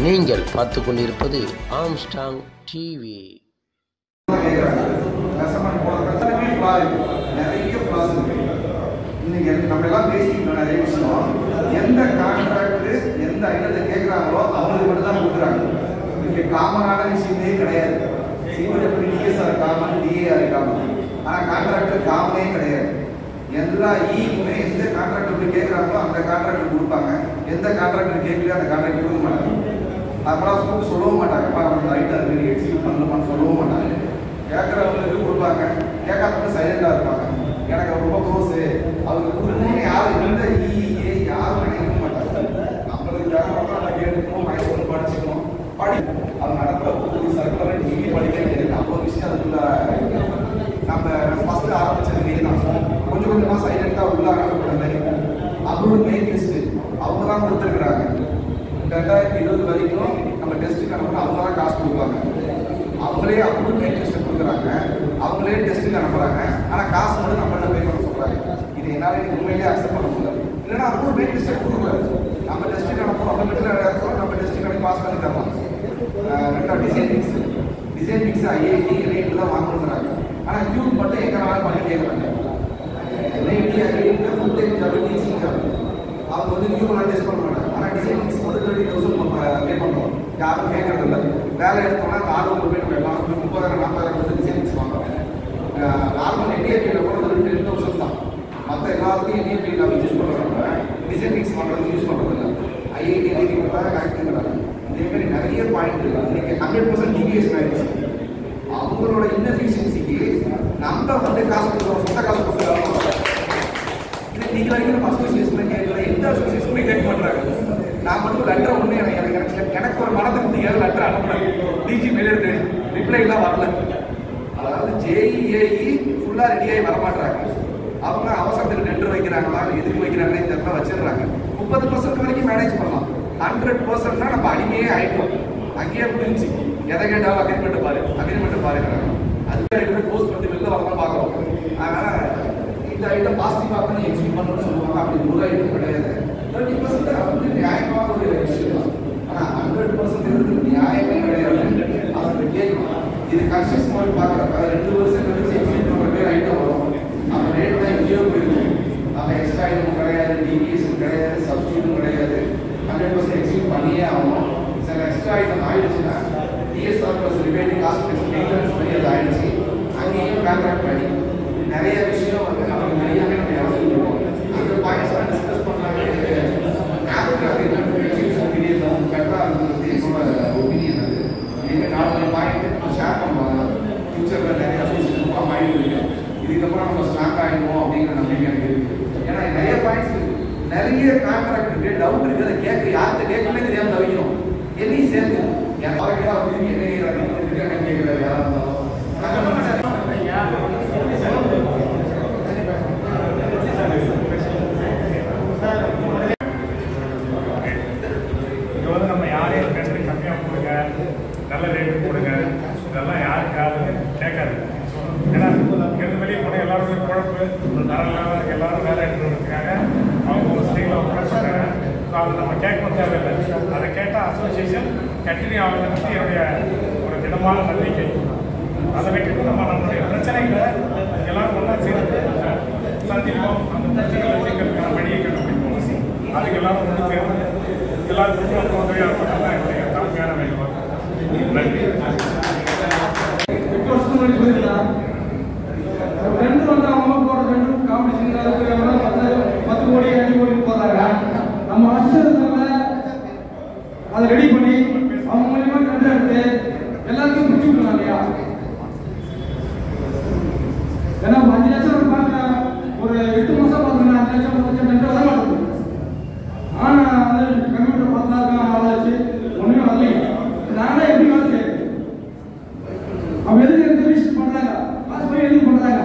நீங்கள் பார்த்து கொண்டிருப்பது ஆம்ஸ்டாங் டிவி. நம்ம எல்லாம் பேசிக்கிட்டோம் நிறைய விஷயம். எந்த கான்ட்ராக்ட் எந்த ஐட்டத்தை கேட்குறாங்களோ அவங்களுக்கு மட்டும் தான் கொடுக்குறாங்க. இங்கே காமனான விஷயமே கிடையாது. DSR common, DAR common. ஆனால் கான்ட்ராக்டர் காமனே கிடையாது. எல்லா ஈக்குமே எந்த கான்ட்ராக்டர் போய் கேட்குறாங்களோ அந்த கான்ட்ராக்டர் கொடுப்பாங்க. எந்த கான்ட்ராக்டர் கேட்கலையோ அந்த கான்ட்ராக்டர் கொடுக்க மாட்டாங்க. அதெல்லாம் ஸ்கூல் சொல்லவும் மாட்டாங்கப்பா நம்ம ஐட்டம் இருக்குது எக்ஸிக்யூட் பண்ணலாமான்னு சொல்லவும் மாட்டாங்க. கேட்குறவங்களுக்கு கொடுப்பாங்க, கேட்காதவங்க சைலண்டாக இருப்பாங்க. எனக்கு ரொம்ப க்ளோஸு அவருக்கு கொடுக்கணும்னு யாரும் எந்த இஏ யாரும் நினைக்க மாட்டாங்க. நம்மளுக்கு நம்ம கேட்டுக்கணும், மைசூர் படிச்சுக்கணும், அது நடக்கிற புது சர்க்குலர் டிவி படிக்க அவ்வளோ விஷயம் அதுக்குள்ள நம்ம ஃபஸ்ட்டு ஆரம்பிச்சது தான். கொஞ்சம் கொஞ்சமாக சைலண்டாக உள்ள அனுப்பப்பட மாதிரி அவரோட மெயின் லிஸ்ட்டு அவங்க தான் கொடுத்துருக்குறாங்க. 2020 வரைக்கும் நம்ம டெஸ்ட்டுக்கு அனுப்பணும், அவங்க தான் காசு கொடுப்பாங்க. அவங்களே அப்ரூவ் மெயின் லிஸ்ட்டை கொடுக்குறாங்க, அவங்களே டெஸ்ட்டுக்கு அனுப்புகிறாங்க. ஆனால் காசு மட்டும் நம்மள்ட்ட பே பண்ண சொல்கிறாங்க. இது என்னால் எனக்கு உண்மையிலேயே அக்செப்ட் பண்ண முடியாது. இல்லைன்னா அப்ரூவ் மெயின் லிஸ்ட்டை கொடுக்கக்கூடாது. நம்ம டெஸ்ட்டுக்கு அனுப்புறோம், நம்ம இடத்துல நம்ம டெஸ்ட்டுக்கு அனுப்பி பாஸ் பண்ணி தரலாம். டிசைன் மிக்ஸ் ஐஐடி என்ஐடி தான் வாங்கணுங்கிறாங்க. ஆனால் கியூப் மட்டும் எங்கே வேணாலும் பண்ணி கேட்குறாங்க. NIT IIT full time job, teaching job. அவங்க வந்து கியூப்லாம் டெஸ்ட் பண்ண மாட்டாங்க. ஆனால் டிசைன் மிக்ஸ் மட்டும் 30,000 பே பண்ணுறோம். யாரும் கேட்கறது இல்லை. வேலை எடுத்தோம்னா 400 பேர் போயிடலாம், 30,000 40,000 வந்து டிசைன் மிக்ஸ் வாங்குறோம். நார்மல் என்ஐபியில் கூட 10,000 தான். மற்ற எல்லாத்துக்கும் என்ஐபியில் நம்ம யூஸ் பண்ணுறாங்க, டிசைன் மிக்ஸ் பண்ணுறது யூஸ் பண்ணுறது இல்லை. ஐஐடி ஐஐடி தான் கரெக்டுங்கிறாங்க. இதேமாரி நிறைய பாயிண்ட் இருக்குது. இன்றைக்கி 100% டிவிஎஸ் ஆகிடுச்சு. அவங்களோட இன்எஃபிஷியன்சிக்கு நம்ம வந்து காசு கொடுக்குறோம், சொந்த காசு கொடுக்குறோம். இன்னைக்கு வரைக்கும் நம்ம அசோசியேஷன் கேட்கல, எந்த அசோசியேஷனுமே கேட்க மாட்டாங்க. நான் மட்டும் லெட்டர் ஒன்று எனக்கு ஒரு மனதிற்கு ஏழு லெட்டர் அனுப்புறேன். டிஜி மேலே ரிப்ளைலாம் வரல. அதாவது ஜேஇஏஇ ஃபுல்லாக ரெடியாகி வரமாட்டாங்க. அவங்க அவசரத்துக்கு டெண்டர் வைக்கிறாங்களா, எதுக்கு வைக்கிறாங்களே தெரியல, வச்சிடுறாங்க. 30% வரைக்கும் மேனேஜ் பண்ணலாம். 100%னா நம்ம அடிமையே ஆகிட்டோம். அங்கேயே முடிஞ்சு எதை கேட்டாலும் அக்ரிமெண்ட் பாருங்கிறாங்க. அதுக்கு போஸ்ட் பண்ணி வெளில வரலாம் பார்க்குறோம். அதனால் இந்த ஐட்டம் பாசிட்டிவாக பண்ணி எக்ஸிக்யூட் பண்ணணும்னு சொல்லுவாங்க. அப்படி ஒரு ஐட்டம் கிடையாது. 30% வந்து நியாயமான ஒரு விஷயம் தான். ஆனால் 100% நியாயமே கிடையாது. அவங்க கேட்கணும். இது கன்ஸ்ட்ரக்ஷன் மாதிரி பார்க்குறப்ப 2 வருஷம் கழிச்சு எக்ஸிக்யூட் பண்ணுற பேர் ஐட்டம் வரும். நம்ம ரேட் தான் எங்கேயோ போயிருக்கும். நம்ம எக்ஸ்ட்ரா ஐட்டம் கிடையாது, டிவிஎஸும் கிடையாது, சப்ஸ்டியூட்டும் கிடையாது. 100% எக்ஸிக்யூட் பண்ணியே ஆகணும். சில எக்ஸ்ட்ரா ஐட்டம் ஆயிடுச்சுன்னா டிஎஸ்ஆர் ப்ளஸ் ரிபேட்டிங் காஸ்ட் மெயின்டெனன்ஸ் பண்ணி அது ஆயிடுச்சு. அங்கேயும் கான்ட்ராக்ட் பண்ணி நிறைய விஷயம் வந்து நமக்கு நிறையாவே நம்ம இறந்துருக்கோம். அந்த பாயிண்ட்ஸ்லாம் டிஸ்கஸ் பண்ணாலே பெட்டராக இருந்தது என்னோட ஒப்பீனியன். அது இனிமேல் 4 பாயிண்ட் நம்ம ஷேர் பண்ணுவாங்க. ஃபியூச்சரில் நிறைய அசோசியேஷன் ஃபார்ம் ஆகிட்டு இதுக்கப்புறம் நம்ம ஸ்ட்ராங் ஆகிடுவோம் அப்படிங்கிற நம்பிக்கை எனக்கு இருக்குது. ஏன்னா நிறைய பாயிண்ட்ஸ் இருக்குது, நிறைய கான்ட்ராக்ட் இருக்குது, டவுட் இருக்குது. அதை கேட்க யார்கிட்ட கேட்கணுமே தெரியாமல் தவிக்கணும். என்னையும் சேர்த்து என்ன கேட்குறாரு யாராக இருந்தாலும் இங்கே வந்து நம்ம யாரையும் கண்டு கம்மியாக கொடுங்க, நல்ல ரேட்டு கொடுங்க, இதெல்லாம் யாருக்காவது கேட்காது. ஏன்னா இங்கிருந்து வெளியே போனால் எல்லாருமே குழப்பு தரலாம், எல்லாரும் வேலை எடுத்துக்கிறதுக்காக அவங்க ஒரு ஸ்டேஜில் உட்காந்துருக்காங்க. ஸோ அதை நம்ம கேட்கணும் தேவையில்லை. அதை கேட்டால் அசோசியேஷன் கண்டினியூ ஆகுதுன்னு என்னுடைய ஒரு திடமான நம்பிக்கை. அதை விட்டுட்டு நம்ம நம்மளுடைய பிரச்சனைகளை எல்லாரும் ஒன்றா சேர்ந்து சந்திப்போம். அந்த பிரச்சனைகளை தீர்க்கிறதுக்கான வழியை கண்டுபிடிப்போம். அதுக்கு எல்லாரும் ஒன்று சேர்ந்து எல்லாருக்கும் உதவியாக இருக்கணும் தான் என்னுடைய தாழ்மையான வேண்டுகோள். நன்றி. ரெண்டு வந்து அவங்க போற ரெண்டு காம்படிஷன் 10 கோடி 5 கோடி போறாங்க. நம்ம அசிஸ்டன்ட்ல அதை ரெடி பண்ணி அவங்க மூலியமா டெண்டர் எடுத்து எல்லாருக்கும் முடிச்சு விடலாம் இல்லையா? ஏன்னா 5 லட்சம் பார்க்க ஒரு 8 மாசம் பார்த்தீங்கன்னா 5 லட்சம் 10 லட்சம் டெண்டர் வர மாட்டேங்குது. ஆனா அது கம்ப்யூட்டர் பார்த்தாக்கா ஆளாச்சு ஒண்ணுமே வரலைங்க. நானே எப்படி வேலை செய்யுது? அவங்க எதுக்கு எந்த லிஸ்ட் பண்றாங்க, காசு போய் எதுக்கு பண்றாங்க?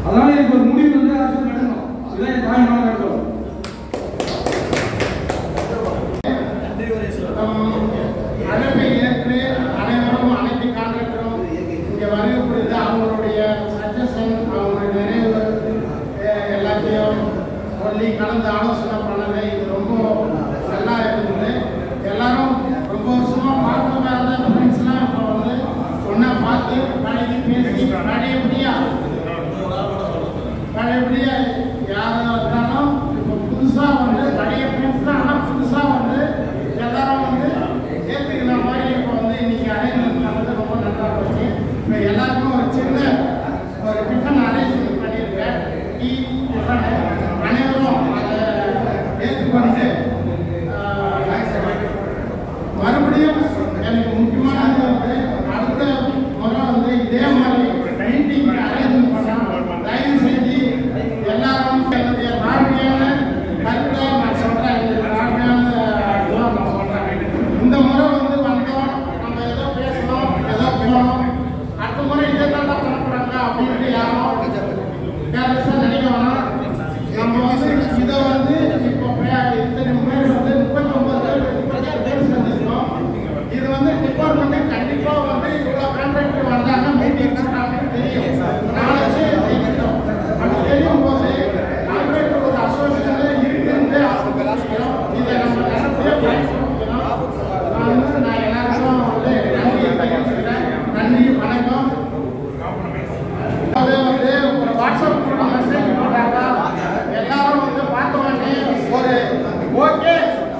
அதனால எனக்கு ஒரு முடிவு வந்து அரசு நடக்கணும். இதான் என் தாய்மான வேண்டும். அழைப்பை ஏற்று அனைவரும் அனைத்து கான்ட்ராக்டரும் இங்கே வருகை புரிந்து அவங்களுடைய சஜஷன், அவங்களுடைய நிறைவு எல்லாத்தையும் சொல்லி கலந்து ஆலோசனை பண்ணது இது ரொம்ப நல்லா இருக்குது. பண்ணிட்டு மறுபடியும் எனக்கு முக்கியமானது வந்து அடுத்த முறை வந்து இதே மாதிரி மீட்டிங் அரேஞ்ச் பண்ணலாம். தயவு செஞ்சு எல்லாரும் என்னுடைய தாழ்மையான கருத்தை நான் சொல்றேன். என்னுடைய தாழ்மையான நான் சொல்றேன். இந்த முறை வந்து வந்தோம், நம்ம ஏதோ பேசணும், ஏதோ போனோம், அடுத்த முறை இதே தான் பண்ணப்படுறாங்க அப்படின்ட்டு யாரும் கேர்லெஸ்ஸா நினைக்க வேணாம். நம்ம வந்து இதை வந்து இப்போ இத்தனை பேர் வந்து 39 பேர் செஞ்சிருக்கோம். இது வந்து டிபார்ட்மெண்ட் கண்டிப்பா வந்து இவ்வளோ கான்ட்ராக்டர் வந்தாங்க மீட்டிங் போட்டாங்கன்னு தெரியும். நாளைக்கு தெரியும். அது தெரியும் போது கான்ட்ராக்டர் ஒரு அசோசியேஷன் இருக்குன்னு இதை நம்ம நடத்தியே பயன்படுத்தணும். நான் எல்லாருக்கும் வந்து நன்றி தெரிவிச்சுக்கிறேன். நன்றி, வணக்கம். அது வந்து ஒரு வாட்ஸ்அப் மெசேஜ் போட்டாங்க. எல்லாரும் வந்து பார்த்தோன்னே ஒரு ஓகே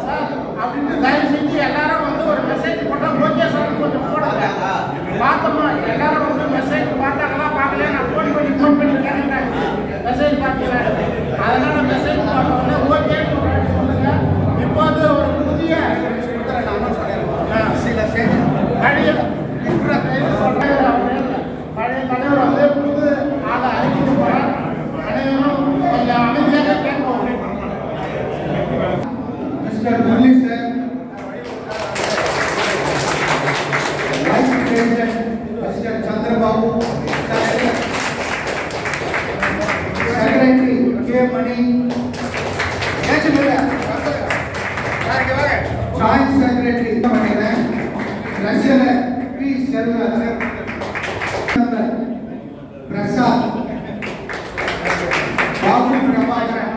சார் அப்படின்னு தயவு செஞ்சு எல்லாரும் வந்து ஒரு மெசேஜ் போட்டால் ஓகே சார் கொஞ்சம் போடுங்க. பார்த்தோமா எல்லாரும் வந்து மெசேஜ் பார்த்தாங்களா பார்க்கல, நான் ஃபோன் பண்ணி கேட்குறேன் மெசேஜ் பார்க்கல. அதனால மெசேஜ் பார்த்தோன்னே ஓகேன்னு சொல்லுங்க. இப்போ வந்து ஒரு புதிய பழைய தலைவர் வந்து புது ஆளை அறிவித்து போகிறார். அனைவரும் கொஞ்சம் அமைதியாக கேட்போம். Mister Murali sir, vice president mister Chandrababu, secretary K Mani, joint secretary treasurer P Selvaraj, Prasad, Babu Prabhakaran,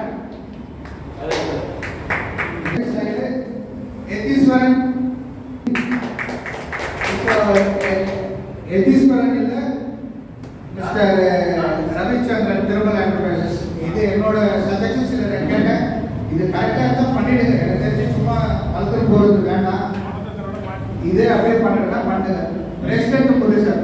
Etheeswaran, Etheeswaran இல்ல மிஸ்டர் ரவிச்சந்திரன், திருமல என்டர்பிரைசஸ். இது என்னோட சஜஷன். சில கேட்டேன், இது கரெக்டாக தான் பண்ணிடுங்க. எனக்கு தெரிஞ்சு சும்மா அழுத்தம் போகிறது வேண்டாம், இதே அப்படியே பண்ணுறேன்னா பண்ணுங்க. பிரசிடென்ட் புதுசாக